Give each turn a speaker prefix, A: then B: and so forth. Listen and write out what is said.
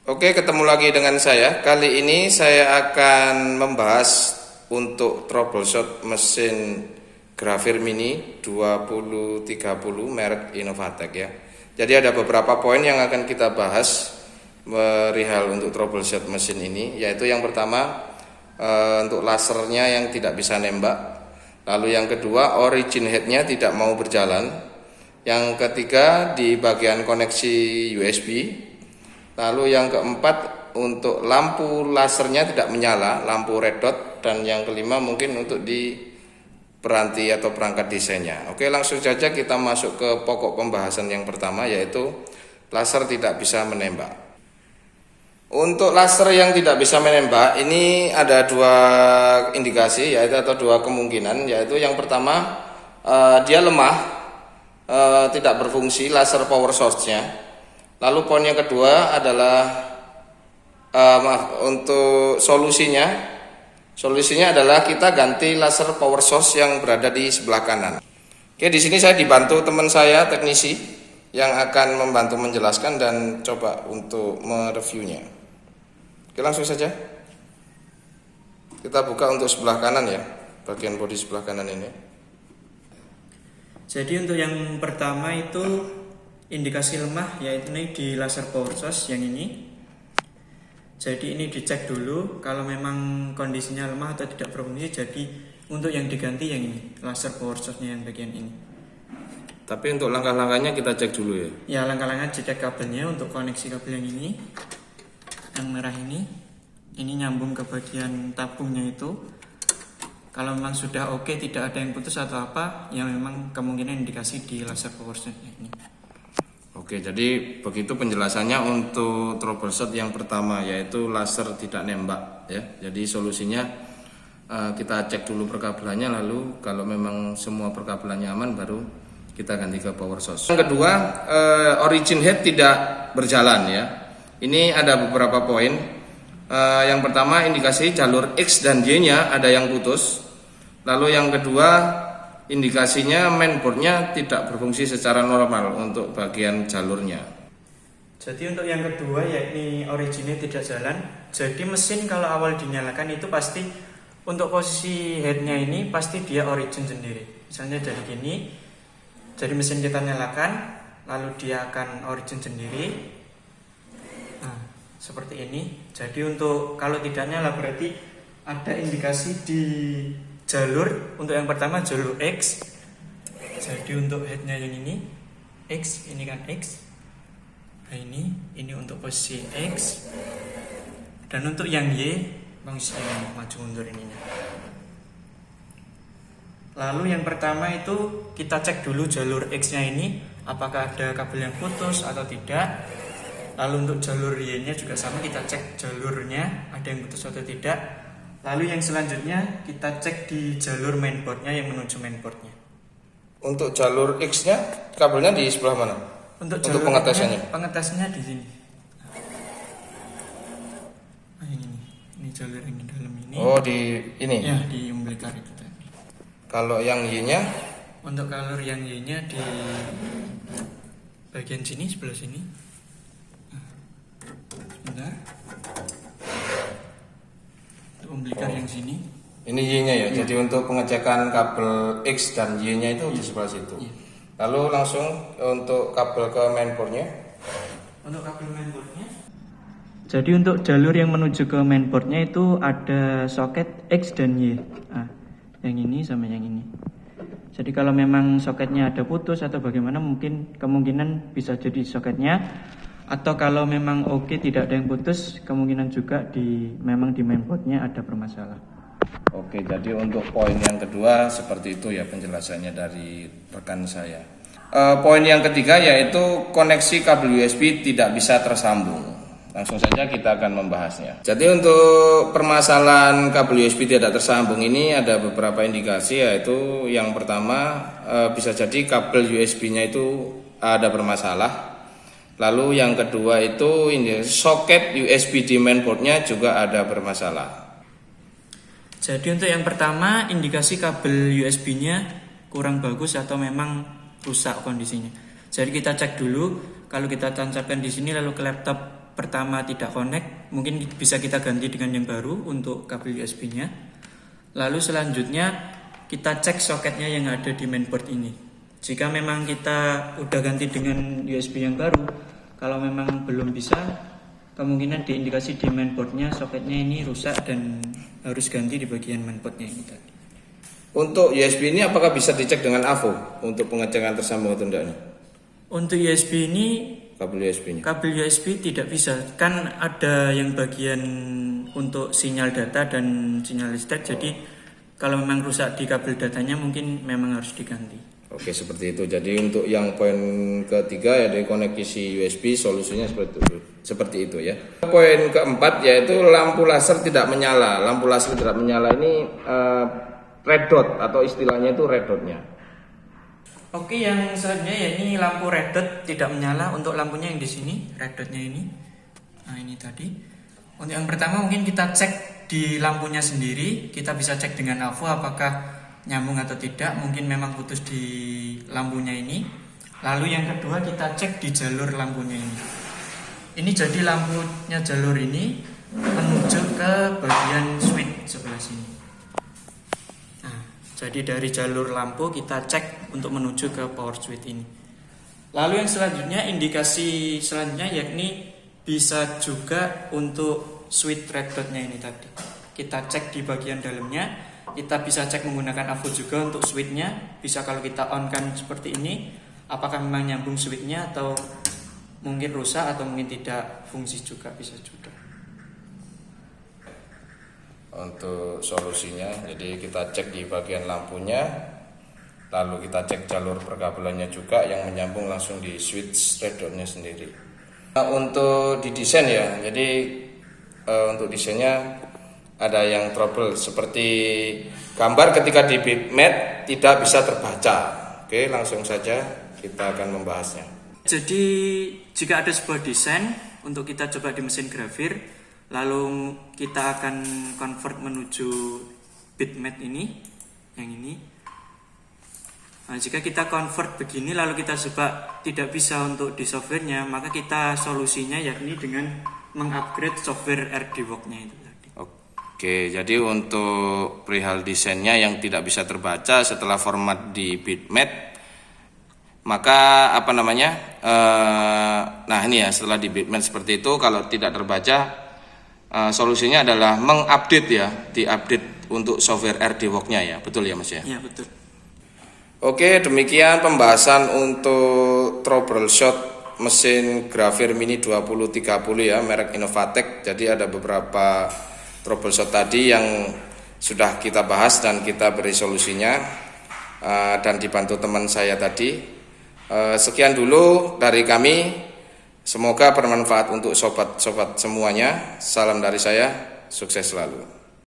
A: Oke, ketemu lagi dengan saya. Kali ini saya akan membahas untuk troubleshoot mesin Grafir Mini 2030 merek Innovatek ya. Jadi ada beberapa poin yang akan kita bahas perihal untuk troubleshoot mesin ini, yaitu yang pertama untuk lasernya yang tidak bisa nembak. Lalu yang kedua, origin headnya tidak mau berjalan. Yang ketiga, di bagian koneksi USB. Lalu yang keempat, untuk lampu lasernya tidak menyala, lampu red dot. Dan yang kelima mungkin untuk di peranti atau perangkat desainnya. Oke, langsung saja kita masuk ke pokok pembahasan yang pertama, yaitu laser tidak bisa menembak. Untuk laser yang tidak bisa menembak, ini ada dua indikasi, yaitu atau dua kemungkinan, yaitu yang pertama, dia lemah, tidak berfungsi laser power source-nya. Lalu poin yang kedua adalah untuk solusinya adalah kita ganti laser power source yang berada di sebelah kanan. Oke, di sini saya dibantu teman saya teknisi yang akan membantu menjelaskan dan coba untuk mereviewnya. Oke, langsung saja kita buka untuk sebelah kanan ya, bagian bodi sebelah kanan ini.
B: Jadi untuk yang pertama itu indikasi lemah, yaitu ini di laser power source yang ini. Jadi ini dicek dulu kalau memang kondisinya lemah atau tidak berfungsi. Jadi untuk yang diganti yang ini, laser power source-nya yang bagian ini.
A: Tapi untuk langkah-langkahnya kita cek dulu ya.
B: Ya, langkah-langkah cek kabelnya untuk koneksi kabel yang ini. Yang merah ini nyambung ke bagian tabungnya itu. Kalau memang sudah oke, tidak ada yang putus atau apa, ya memang kemungkinan indikasi di laser power source-nya ini.
A: Oke, jadi begitu penjelasannya untuk troubleshoot yang pertama, yaitu laser tidak nembak ya. Jadi solusinya kita cek dulu perkabelannya, lalu kalau memang semua perkabelannya aman baru kita ganti ke power source. Yang kedua, origin head tidak berjalan ya. Ini ada beberapa poin. Yang pertama, indikasi jalur X dan Y-nya ada yang putus. Lalu yang kedua, indikasinya mainboardnya tidak berfungsi secara normal untuk bagian jalurnya.
B: Jadi untuk yang kedua, yakni originnya tidak jalan. Jadi mesin kalau awal dinyalakan itu pasti untuk posisi headnya ini pasti dia origin sendiri. Misalnya dari gini, jadi mesin kita nyalakan, lalu dia akan origin sendiri. Nah, seperti ini. Jadi untuk kalau tidak nyala berarti ada indikasi di jalur. Untuk yang pertama jalur X. Jadi untuk headnya yang ini X, ini kan X. Nah ini untuk posisi X. Dan untuk yang Y, posisi yang maju mundur ininya. Lalu yang pertama itu kita cek dulu jalur X-nya ini apakah ada kabel yang putus atau tidak. Lalu untuk jalur Y-nya juga sama, kita cek jalurnya ada yang putus atau tidak. Lalu yang selanjutnya kita cek di jalur mainboardnya yang menuju mainboardnya.
A: Untuk jalur X-nya kabelnya di sebelah mana?
B: Untuk
A: pengetesannya?
B: Pengetesannya di sini. Nah ini jalur yang di dalam ini.
A: Oh, di ini?
B: Ya, di umbilical itu tadi.
A: Kalau yang Y-nya?
B: Untuk jalur yang Y-nya di bagian sini, sebelah sini. Sebentar. Umbilical yang sini.
A: Ini Y-nya ya. Jadi untuk pengecekan kabel X dan Y-nya itu di sebelah situ. Lalu langsung untuk kabel ke mainboardnya.
B: Untuk kabel mainboardnya. Jadi untuk jalur yang menuju ke mainboardnya itu ada soket X dan Y. Nah, yang ini sama yang ini. Jadi kalau memang soketnya ada putus atau bagaimana, mungkin kemungkinan bisa jadi soketnya. Atau kalau memang oke tidak ada yang putus, kemungkinan juga memang di mainboardnya ada bermasalah.
A: Oke, jadi untuk poin yang kedua seperti itu ya penjelasannya dari rekan saya. Poin yang ketiga yaitu koneksi kabel USB tidak bisa tersambung. Langsung saja kita akan membahasnya. Jadi untuk permasalahan kabel USB tidak tersambung ini ada beberapa indikasi, yaitu yang pertama bisa jadi kabel USB-nya itu ada bermasalah. Lalu yang kedua itu ini soket USB di mainboardnya juga ada bermasalah.
B: Jadi untuk yang pertama indikasi kabel USB-nya kurang bagus atau memang rusak kondisinya. Jadi kita cek dulu, kalau kita tancapkan di sini lalu ke laptop pertama tidak connect, mungkin bisa kita ganti dengan yang baru untuk kabel USB-nya. Lalu selanjutnya kita cek soketnya yang ada di mainboard ini. Jika memang kita udah ganti dengan USB yang baru, kalau memang belum bisa, kemungkinan diindikasi di mainboardnya soketnya ini rusak dan harus ganti di bagian mainboardnya ini tadi.
A: Untuk USB ini apakah bisa dicek dengan AVO untuk pengecekan tersambung atau tidak?
B: Untuk USB ini kabel USB tidak bisa, kan ada yang bagian untuk sinyal data dan sinyal listrik. Jadi kalau memang rusak di kabel datanya mungkin memang harus diganti.
A: Oke, seperti itu. Jadi untuk yang poin ketiga ya, dari koneksi USB solusinya seperti itu ya. Poin keempat yaitu lampu laser tidak menyala. Lampu laser tidak menyala ini red dot atau istilahnya itu red dotnya.
B: Oke, yang selanjutnya ya ini lampu red dot tidak menyala. Untuk lampunya yang di sini, red dotnya ini. Nah, ini tadi. Untuk yang pertama mungkin kita cek di lampunya sendiri. Kita bisa cek dengan AVO apakah nyambung atau tidak. Mungkin memang putus di lampunya ini. Lalu yang kedua kita cek di jalur lampunya ini. Ini jadi lampunya jalur ini menuju ke bagian switch sebelah sini. Jadi dari jalur lampu kita cek untuk menuju ke power switch ini. Lalu yang selanjutnya, indikasi selanjutnya yakni bisa juga untuk switch red dotnya ini tadi. Kita cek di bagian dalamnya. Kita bisa cek menggunakan AVO juga untuk switchnya. Bisa kalau kita on kan seperti ini, apakah memang nyambung switchnya atau mungkin rusak atau mungkin tidak fungsi juga, bisa juga.
A: Untuk solusinya, jadi kita cek di bagian lampunya, lalu kita cek jalur perkabelannya juga yang menyambung langsung di switch red dotnya sendiri. Nah, untuk didesain ya, jadi untuk desainnya ada yang trouble seperti gambar ketika di bitmap tidak bisa terbaca. Oke, langsung saja kita akan membahasnya.
B: Jadi jika ada sebuah desain untuk kita coba di mesin grafir, lalu kita akan convert menuju bitmap ini, yang ini. Nah, jika kita convert begini lalu kita coba tidak bisa untuk di softwarenya, maka kita solusinya yakni dengan mengupgrade software RDWalk-nya itu tadi.
A: Oke, jadi untuk perihal desainnya yang tidak bisa terbaca setelah format di bitmap, maka nah ini ya, setelah di bitmap seperti itu kalau tidak terbaca, solusinya adalah mengupdate ya, diupdate untuk software RDWalk-nya ya, betul ya Mas ya?
B: Iya, betul.
A: Oke, demikian pembahasan untuk troubleshoot mesin Grafir Mini 2030 ya, merek Inovatec. Jadi ada beberapa troubleshoot tadi yang sudah kita bahas dan kita beri solusinya, dan dibantu teman saya tadi. Sekian dulu dari kami. Semoga bermanfaat untuk sobat-sobat semuanya. Salam dari saya, sukses selalu.